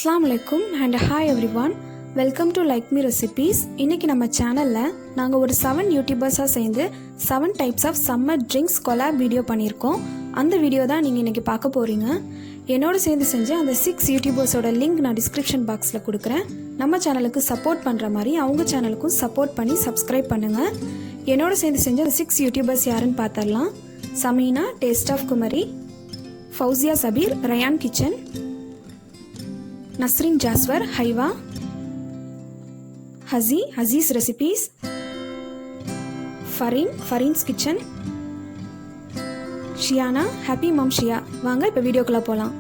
Assalamu alaikum and hi everyone. Welcome to Like Me Recipes. இன்னைக்கு நம்ம சேனல்ல நாங்க ஒரு 7 யூடியூபர்ஸா சேர்ந்து 7 types of summer drinks collab video பண்ணிருக்கோம். அந்த வீடியோ தான் நீங்க இன்னைக்கு பார்க்க போறீங்க. என்னோட சேர்ந்து செஞ்ச அந்த 6 யூடியூபர்ஸோட லிங்க் நான் டிஸ்கிரிப்ஷன் பாக்ஸ்ல கொடுக்கிறேன். நம்ம சேனலுக்கு சப்போர்ட் பண்ற மாதிரி அவங்க சேனலுக்கும் சப்போர்ட் பண்ணி Subscribe பண்ணுங்க. என்னோட சேர்ந்து செஞ்ச அந்த 6 யூடியூபர்ஸ் யாருன்னு பார்த்தறலாம். சமீனா டேஸ்ட் ஆஃப் குமரி, ஃபௌசியா சபீர் ரயான் கிச்சன், நஸ்ரின் ஜாஸ்வர் ஹைவா, ஹசி ஹசீஸ் ரெசிபீஸ், ஃபரீன்ஸ் கிச்சன், ஷியானா ஹாப்பி மாம் ஷியா. வாங்க இப்போ வீடியோக்குள்ள போகலாம்.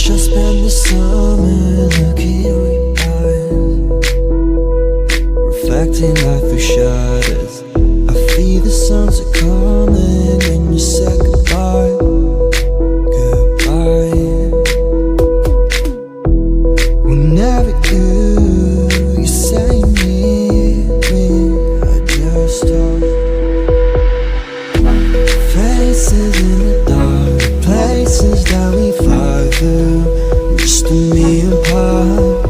Just spend the summer looking at your eyes, reflecting life through shadows. I feel the suns are coming when you said goodbye, goodbye. Whenever you say need me, I just stop. Faces in the dark, places that we fly through, just a million apart.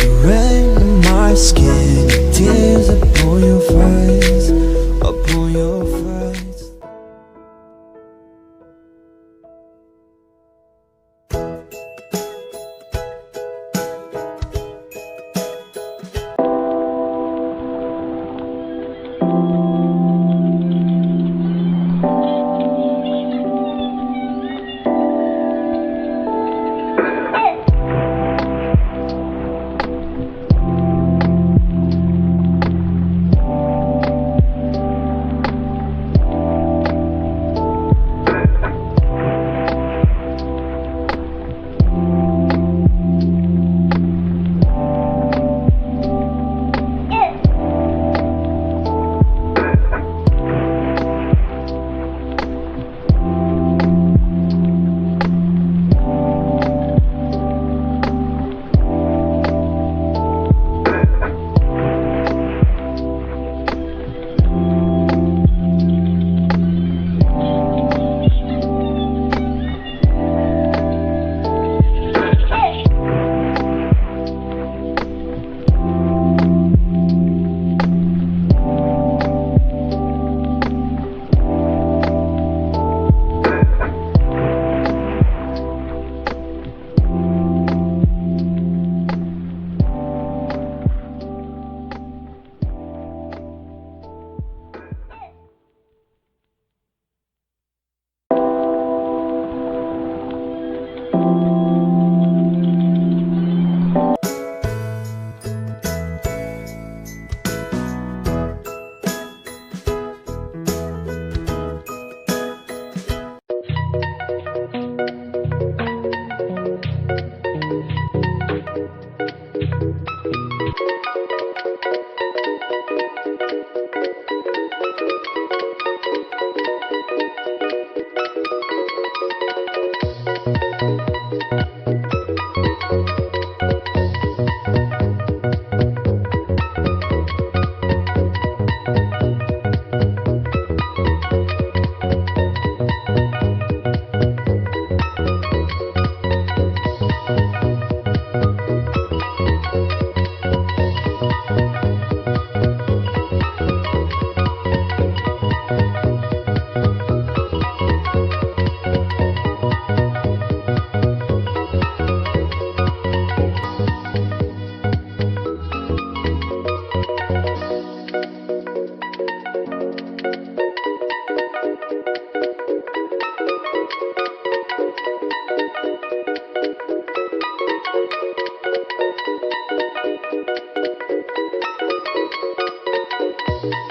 The rain in my skin, tears upon your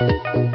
you.